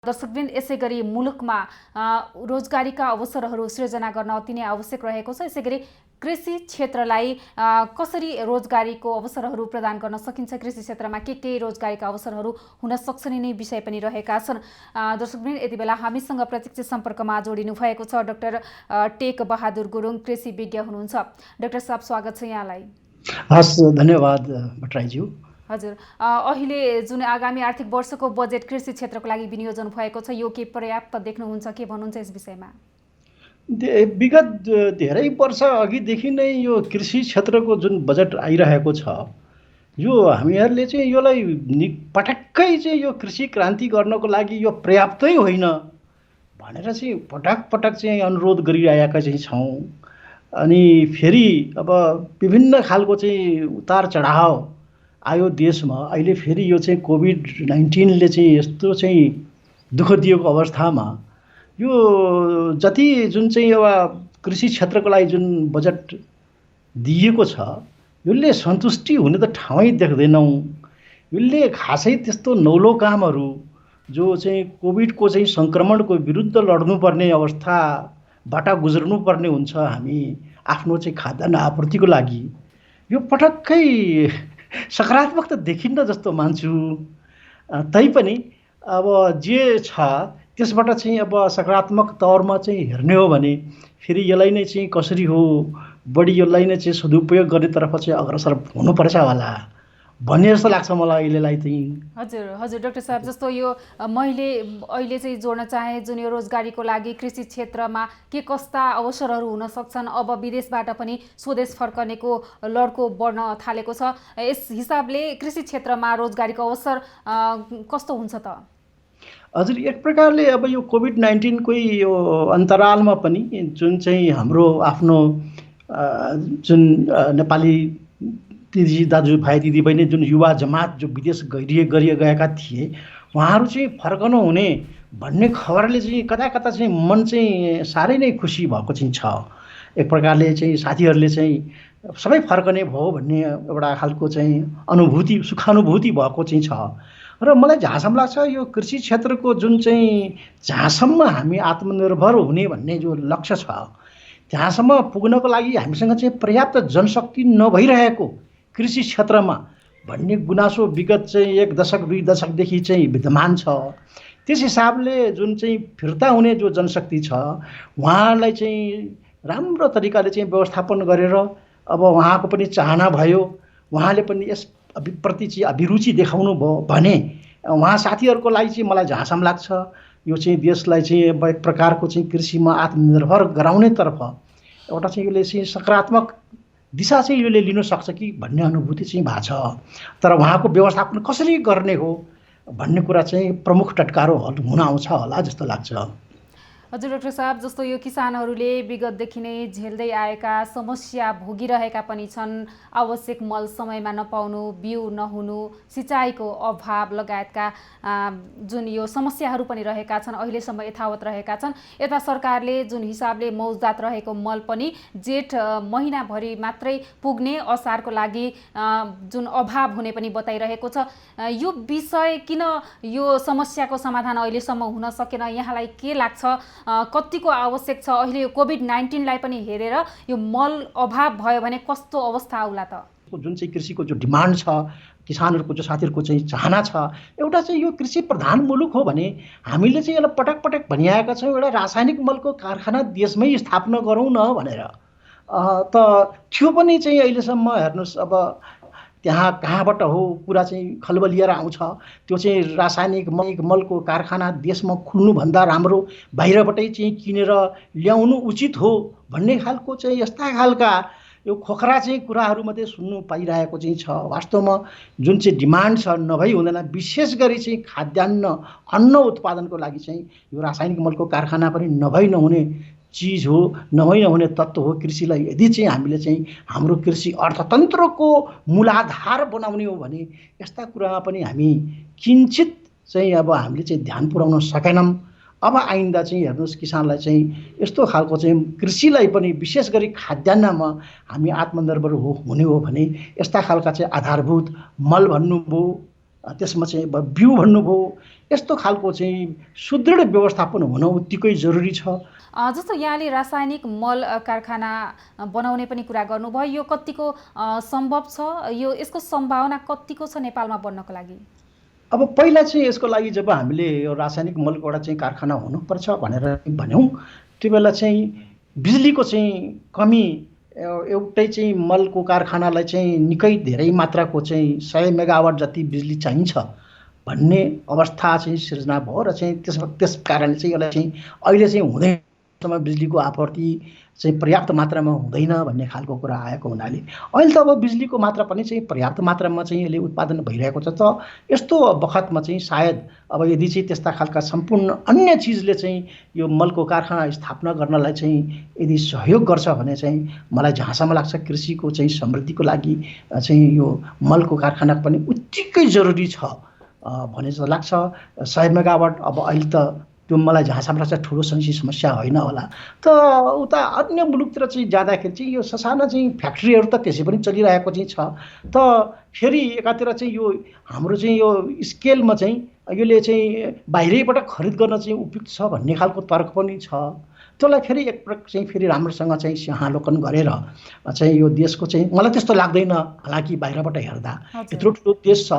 दर्शकवृन्द, यसै गरी मुलुकमा रोजगारीका अवसरहरू सृजना गर्न अति नै आवश्यक रहेको छ। यसै गरी कृषि क्षेत्रलाई कसरी रोजगारीको अवसरहरू प्रदान गर्न सकिन्छ, कृषि क्षेत्रमा के रोजगारीका अवसरहरू हुन सक्छन् यिनै विषय पनि रहेका छन्। दर्शकवृन्द, यति बेला हामीसँग प्रत्यक्ष सम्पर्कमा जोडिनु भएको छ डाक्टर टेक बहादुर गुरुङ, कृषि विज्ञ हुनुहुन्छ। डाक्टर साहब, स्वागत छ यहाँलाई। हस्, धन्यवाद भट्टराईज्यू। हजुर, अहिले जुन आगामी आर्थिक वर्षको बजेट कृषि क्षेत्रको लागि विनियोजन भएको छ, यो के पर्याप्त देख्नुहुन्छ, के भन्नुहुन्छ यस विषयमा? विगत धेरै वर्ष अघिदेखि नै यो कृषि क्षेत्रको जुन बजेट आइरहेको छ, यो हामीहरूले चाहिँ यसलाई पटक्कै चाहिँ यो कृषि क्रान्ति गर्नको लागि यो पर्याप्तै होइन भनेर चाहिँ पटक पटक चाहिँ अनुरोध गरिरहेका चाहिँ छौँ। अनि फेरि अब विभिन्न खालको चाहिँ उतार चढाव आयो देशमा। अहिले फेरि यो चाहिँ कोभिड-19ले चाहिँ यस्तो चाहिँ दुःख दिएको अवस्थामा यो जति जुन चाहिँ अब कृषि क्षेत्रको लागि जुन बजेट दिएको छ, यसले सन्तुष्टि हुने त ठाउँै देख्दैनौँ। यसले खासै त्यस्तो नौलो कामहरू जो चाहिँ कोभिडको चाहिँ सङ्क्रमणको विरुद्ध लड्नुपर्ने अवस्थाबाट गुज्रनुपर्ने हुन्छ हामी आफ्नो चाहिँ खाद्यान्न आपूर्तिको लागि, यो पटक्कै सकारात्मक त देखिन्न जस्तो मान्छु। तैपनि अब जे छ त्यसबाट चाहिँ अब सकारात्मक तौरमा चाहिँ हेर्ने हो भने फेरि यसलाई नै चाहिँ कसरी हो बढी यसलाई नै चाहिँ सदुपयोग गर्नेतर्फ चाहिँ अग्रसर हुनुपर्छ होला भन्ने जस्तो लाग्छ मलाई अहिलेलाई चाहिँ। हजुर डाक्टर साहब, जस्तो यो मैले अहिले चाहिँ जोड्न चाहे जुन यो रोजगारीको लागि कृषि क्षेत्रमा के कस्ता अवसरहरू हुन सक्छन्, अब विदेशबाट पनि स्वदेश फर्कनेको लड्को बढ्न थालेको छ, यस हिसाबले कृषि क्षेत्रमा रोजगारीको अवसर कस्तो हुन्छ त? हजुर, एक प्रकारले अब यो कोभिड-19कै यो अन्तरालमा पनि जुन चाहिँ हाम्रो आफ्नो जुन नेपाली दिदी दाजुभाइ दिदीबहिनी जुन युवा जमात जो विदेश गएका थिए, उहाँहरू चाहिँ फर्कनु हुने भन्ने खबरले चाहिँ कता कता चाहिँ मन चाहिँ साह्रै नै खुसी भएको चाहिँ छ। एक प्रकारले चाहिँ साथीहरूले चाहिँ सबै फर्कने भयो भन्ने एउटा खालको चाहिँ अनुभूति, सुखानुभूति भएको चाहिँ छ। र मलाई जहाँसम्म लाग्छ यो कृषि क्षेत्रको जुन चाहिँ जहाँसम्म हामी आत्मनिर्भर हुने भन्ने जो लक्ष्य छ, त्यहाँसम्म पुग्नको लागि हामीसँग चाहिँ पर्याप्त जनशक्ति नभइरहेको कृषि क्षेत्रमा भन्ने गुनासो विगत चाहिँ 1 दशक 2 दशकदेखि चाहिँ विद्यमान छ। त्यस हिसाबले जुन चाहिँ फिर्ता हुने जो जनशक्ति छ, उहाँलाई चाहिँ राम्रो तरिकाले चाहिँ व्यवस्थापन गरेर अब उहाँको पनि चाहना भयो, उहाँले पनि यस प्रति चाहिँ अभिरुचि देखाउनु भयो भने उहाँ साथीहरूको लागि चाहिँ मलाई जहाँसम्म लाग्छ यो चाहिँ देशलाई चाहिँ एक प्रकारको चाहिँ कृषिमा आत्मनिर्भर गराउनेतर्फ एउटा चाहिँ यसले चाहिँ सकारात्मक दिशा चाहिँ यसले लिन सक्छ कि भन्ने अनुभूति चाहिँ भएको छ। तर उहाँको व्यवस्थापन कसरी गर्ने हो भन्ने कुरा चाहिँ प्रमुख टटकारो हुन आउँछ होला जस्तो लाग्छ। हजुर डाक्टर साहब, जस्तो यो किसानहरूले विगतदेखि नै झेल्दै आएका समस्या भोगिरहेका पनि छन्। आवश्यक मल समयमा नपाउनु, बिउ नहुनु, सिँचाइको अभाव लगायतका जुन यो समस्याहरू पनि रहेका छन्, अहिलेसम्म यथावत रहेका छन्। यता सरकारले जुन हिसाबले मौजदात रहेको मल पनि जेठ महिनाभरि मात्रै पुग्ने, असारको लागि जुन अभाव हुने पनि बताइरहेको छ। यो विषय किन यो समस्याको समाधान अहिलेसम्म हुन सकेन, यहाँलाई के लाग्छ? कतिको आवश्यक छ? अहिले यो कोभिड-19लाई पनि हेरेर यो मल अभाव भयो भने कस्तो अवस्था आउला त? जुन चाहिँ कृषिको जो डिमान्ड छ, किसानहरूको जो साथीहरूको चाहिँ चाहना छ, एउटा चाहिँ यो कृषि प्रधान मुलुक हो भने हामीले चाहिँ यसलाई पटक पटक भनिआएका छौँ एउटा रासायनिक मलको कारखाना देशमै स्थापना गरौँ न भनेर। त थियो पनि चाहिँ अहिलेसम्म हेर्नुहोस् अब त्यहाँ कहाँबाट हो कुरा चाहिँ खलबलिएर आउँछ। त्यो चाहिँ रासायनिक मलको कारखाना देशमा खुल्नुभन्दा राम्रो बाहिरबाटै चाहिँ किनेर ल्याउनु उचित हो भन्ने खालको चाहिँ यस्ता खालका यो खोखरा चाहिँ कुराहरू मात्रै सुन्नु पाइरहेको चाहिँ छ। वास्तवमा जुन चाहिँ डिमान्ड छ नभई हुँदैन। विशेष गरी चाहिँ खाद्यान्न अन्न उत्पादनको लागि चाहिँ यो रासायनिक मलको कारखाना पनि नभई नहुने चिज हो, नभई नहुने तत्त्व हो कृषिलाई। यदि चाहिँ हामीले चाहिँ हाम्रो कृषि अर्थतन्त्रको मूलाधार बनाउने हो भने यस्ता कुरामा पनि हामी किञ्चित चाहिँ अब हामीले चाहिँ ध्यान पुर्याउन सकेनौँ। अब आइन्दा चाहिँ हेर्नुहोस् किसानलाई चाहिँ यस्तो खालको चाहिँ कृषिलाई पनि विशेष गरी खाद्यान्नमा हामी आत्मनिर्भर हुने हो भने यस्ता खालका चाहिँ आधारभूत मल भन्नुभयो, त्यसमा चाहिँ बिउ भन्नुभयो, यस्तो खालको चाहिँ सुदृढ व्यवस्थापन हुन उत्तिकै जरुरी छ। जस्तो यहाँले रासायनिक मल कारखाना बनाउने पनि कुरा गर्नुभयो, यो कतिको सम्भव छ, यसको सम्भावना कतिको छ नेपालमा बन्नको लागि? अब पहिला चाहिँ यसको लागि जब हामीले यो रासायनिक मलको एउटा चाहिँ कारखाना हुनुपर्छ भनेर भन्यौँ, त्यो बेला चाहिँ बिजुलीको चाहिँ कमी, एउटै चाहिँ मलको कारखानालाई चाहिँ निकै धेरै मात्राको चाहिँ 100 मेगावाट जति बिजुली चाहिन्छ भन्ने अवस्था चाहिँ सिर्जना भयो र चाहिँ त्यस कारणले चाहिँ यसलाई चाहिँ अहिले चाहिँ हुँदैन, बिजुलीको आपूर्ति चाहिँ पर्याप्त मात्रामा हुँदैन भन्ने खालको कुरा आएको हुनाले अहिले त अब बिजुलीको मात्रा पनि चाहिँ पर्याप्त मात्रामा चाहिँ यसले उत्पादन भइरहेको छ। त यस्तो बखतमा चाहिँ सायद अब यदि चाहिँ त्यस्ता खालका सम्पूर्ण अन्य चिजले चाहिँ यो मलको कारखाना स्थापना गर्नलाई चाहिँ यदि सहयोग गर्छ भने चाहिँ मलाई जहाँसम्म लाग्छ कृषिको चाहिँ समृद्धिको लागि चाहिँ यो मलको कारखाना पनि उत्तिकै जरुरी छ भन्ने जस्तो लाग्छ। 100 मेगावाट अब अहिले त त्यो मलाई जहाँसम्म लाग्छ ठुलो समस्या होइन होला। त उता अन्य मुलुकतिर चाहिँ जाँदाखेरि चाहिँ यो ससाना चाहिँ फ्याक्ट्रीहरू त त्यसै पनि चलिरहेको चाहिँ छ। त फेरि एकातिर चाहिँ यो हाम्रो चाहिँ यो स्केलमा चाहिँ यसले चाहिँ बाहिरैबाट खरिद गर्न चाहिँ उपयुक्त छ भन्ने खालको तर्क पनि छ। त्यसलाई फेरि एकपटक चाहिँ फेरि राम्रोसँग चाहिँ सिंहालोकन गरेर चाहिँ यो देशको चाहिँ मलाई त्यस्तो लाग्दैन, हालाकि बाहिरबाट हेर्दा यत्रो ठुलो देश छ,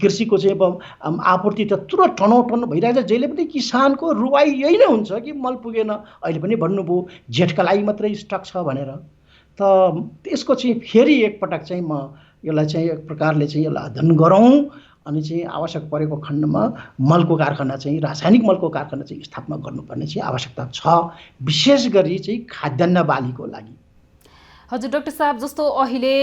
कृषिको चाहिँ अब आपूर्ति त तुरन्त टनौटन भइरहेको छ। जहिले पनि किसानको रुवाई यही नै हुन्छ कि मल पुगेन, अहिले पनि भन्नुभयो जेठका लागि मात्रै स्टक छ भनेर। त यसको चाहिँ फेरि एकपटक चाहिँ म यसलाई चाहिँ एक प्रकारले चाहिँ यसलाई अध्ययन गरौँ अनि चाहिँ आवश्यक परेको खण्डमा मलको कारखाना चाहिँ रासायनिक मलको कारखाना चाहिँ स्थापना गर्नुपर्ने चाहिँ आवश्यकता छ, विशेष गरी चाहिँ खाद्यान्न बालीको लागि। हजुर डाक्टर साहब, जस्तो अहिले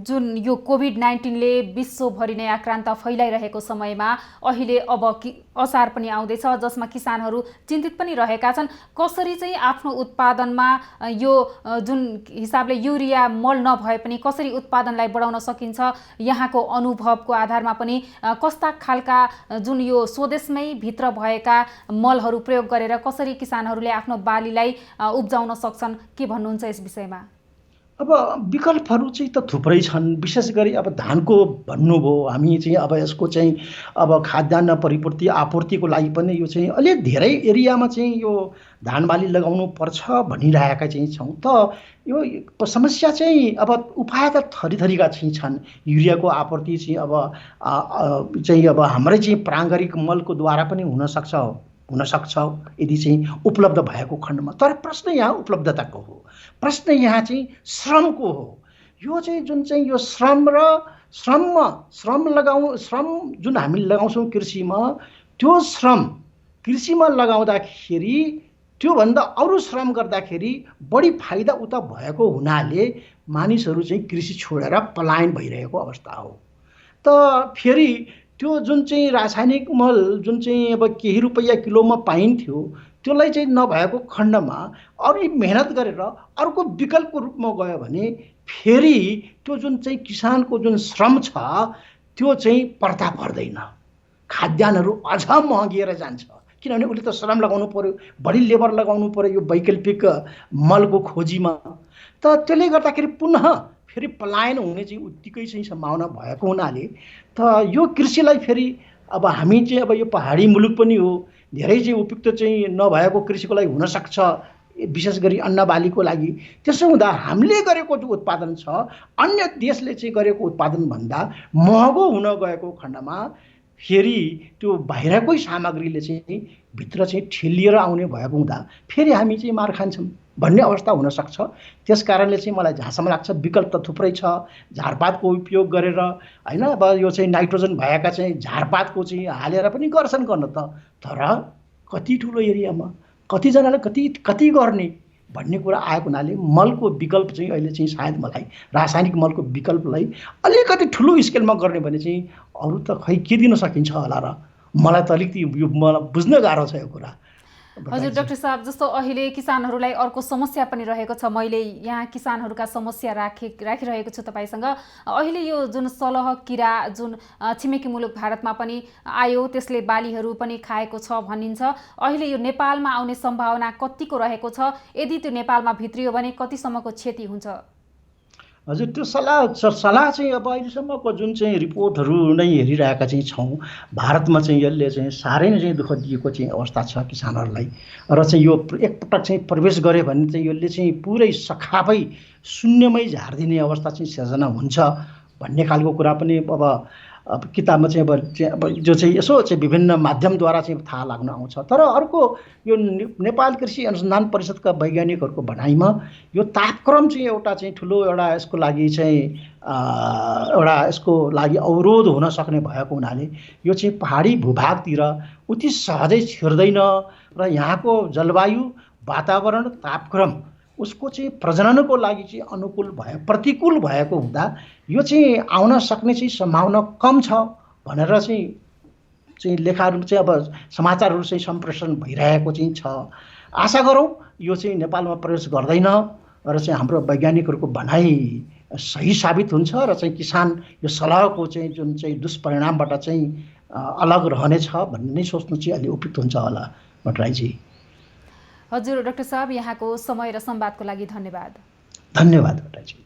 जुन यो कोभिड-19ले विश्वभरि नै आक्रान्त फैलाइरहेको समयमा अहिले अब असार पनि आउँदैछ जसमा किसानहरू चिन्तित पनि रहेका छन्। कसरी चाहिँ आफ्नो उत्पादनमा यो जुन हिसाबले युरिया मल नभए पनि कसरी उत्पादनलाई बढाउन सकिन्छ, यहाँको अनुभवको आधारमा पनि कस्ता खालका जुन यो स्वदेशमै भित्र भएका मलहरू प्रयोग गरेर कसरी किसानहरूले आफ्नो बालीलाई उब्जाउन सक्छन्, के भन्नुहुन्छ यस विषयमा? अब विकल्पहरू चाहिँ त थुप्रै छन्। विशेष गरी अब धानको भन्नुभयो, हामी चाहिँ अब यसको चाहिँ अब खाद्यान्न परिपूर्ति आपूर्तिको लागि पनि यो चाहिँ अलि धेरै एरियामा चाहिँ यो धान बाली लगाउनु पर्छ भनिरहेका चाहिँ छौँ। त यो समस्या चाहिँ अब उपाय त थरीथरीका चाहिँ छन्। युरियाको आपूर्ति चाहिँ अब हाम्रै चाहिँ पारम्परिक मलको द्वारा पनि हुनसक्छ यदि चाहिँ उपलब्ध भएको खण्डमा। तर प्रश्न यहाँ उपलब्धताको हो, प्रश्न यहाँ चाहिँ श्रमको हो। यो चाहिँ जुन चाहिँ यो श्रम जुन हामी लगाउँछौँ कृषिमा, त्यो श्रम कृषिमा लगाउँदाखेरि त्योभन्दा अरू श्रम गर्दाखेरि बढी फाइदा उता भएको हुनाले मानिसहरू चाहिँ कृषि छोडेर पलायन भइरहेको अवस्था हो। त फेरि त्यो जुन चाहिँ रासायनिक मल जुन चाहिँ अब केही रुपैयाँ किलोमा पाइन्थ्यो त्यसलाई चाहिँ नभएको खण्डमा अरू मेहनत गरेर अर्को विकल्पको रूपमा गयो भने फेरि त्यो जुन चाहिँ किसानको जुन श्रम छ त्यो चाहिँ पर्दा पर्दैन, खाद्यान्नहरू अझ महँगिएर जान्छ। किनभने उसले त श्रम लगाउनु पर्यो, बढी लेबर लगाउनु पर्यो यो वैकल्पिक मलको खोजीमा। त त्यसले गर्दाखेरि पुनः फेरि पलायन हुने चाहिँ उत्तिकै चाहिँ सम्भावना भएको हुनाले त यो कृषिलाई फेरि अब हामी चाहिँ अब यो पहाडी मुलुक पनि हो, धेरै चाहिँ उपयुक्त चाहिँ नभएको कृषिको लागि हुनसक्छ, विशेष गरी अन्न बालीको लागि। त्यसो हुँदा हामीले गरेको जो उत्पादन छ अन्य देशले चाहिँ गरेको उत्पादनभन्दा महँगो हुन गएको खण्डमा फेरि त्यो बाहिरकै सामग्रीले चाहिँ भित्र चाहिँ ठेलिएर आउने भएको हुँदा फेरि हामी चाहिँ मार खान्छौँ भन्ने अवस्था हुनसक्छ। त्यस कारणले चाहिँ मलाई जहाँसम्म लाग्छ विकल्प त थुप्रै छ। झारपातको उपयोग गरेर होइन, अब यो चाहिँ नाइट्रोजन भएका चाहिँ झारपातको चाहिँ हालेर पनि गर्छन् गर्न त, तर कति ठुलो एरियामा कतिजनाले कति गर्ने भन्ने कुरा आएको हुनाले मलको विकल्प चाहिँ अहिले चाहिँ सायद मलाई रासायनिक मलको विकल्पलाई अलिकति ठुलो स्केलमा गर्ने भने चाहिँ अरू त खै के दिन सकिन्छ होला र, मलाई त अलिकति यो मलाई बुझ्न गाह्रो छ यो कुरा। हजुर डाक्टर साहब, जस्तो अहिले किसानहरूलाई अर्को समस्या पनि रहेको छ। मैले यहाँ किसानहरूका समस्या राखिरहेको छु तपाईँसँग। अहिले यो जुन सलह किरा जुन छिमेकी मुलुक भारतमा पनि आयो, त्यसले बालीहरू पनि खाएको छ भनिन्छ। अहिले यो नेपालमा आउने सम्भावना कतिको रहेको छ? यदि त्यो नेपालमा भित्रियो भने कतिसम्मको क्षति हुन्छ? हजुर त्यो सल्लाह चाहिँ अब अहिलेसम्मको जुन चाहिँ रिपोर्टहरू नै हेरिरहेका चाहिँ छौँ, भारतमा चाहिँ यसले चाहिँ साह्रै नै चाहिँ दुःख दिएको चाहिँ अवस्था छ किसानहरूलाई। र चाहिँ यो एकपटक चाहिँ प्रवेश गऱ्यो भने चाहिँ यसले चाहिँ पुरै सखापै शून्यमै झारिदिने अवस्था चाहिँ सिर्जना हुन्छ भन्ने खालको कुरा पनि अब किताबमा चाहिँ अब जो चाहिँ यसो चाहिँ विभिन्न माध्यमद्वारा चाहिँ थाहा लाग्न आउँछ। तर अर्को यो नेपाल कृषि अनुसन्धान परिषदका वैज्ञानिकहरूको भनाइमा यो तापक्रम चाहिँ एउटा चाहिँ ठुलो एउटा यसको लागि चाहिँ एउटा यसको लागि अवरोध हुन सक्ने भएको हुनाले यो चाहिँ पहाडी भूभागतिर उति सहजै छिर्दैन र यहाँको जलवायु वातावरण तापक्रम उसको चाहिँ प्रजननको लागि चाहिँ प्रतिकूल भएको हुँदा यो चाहिँ आउन सक्ने चाहिँ सम्भावना कम छ भनेर चाहिँ लेखाहरू चाहिँ अब समाचारहरू चाहिँ सम्प्रेषण भइरहेको चाहिँ छ। आशा गरौँ यो चाहिँ नेपालमा प्रवेश गर्दैन र चाहिँ हाम्रो वैज्ञानिकहरूको भनाइ सही साबित हुन्छ र चाहिँ किसान यो सल्लाहको चाहिँ जुन चाहिँ दुष्परिणामबाट चाहिँ अलग रहनेछ भन्ने नै सोच्नु चाहिँ अलि उपयुक्त हुन्छ होला भट्टराईजी। हजुर डाक्टर साहब, यहाँको समय र संवादको लागि धन्यवाद। धन्यवाद भट्टराईजी।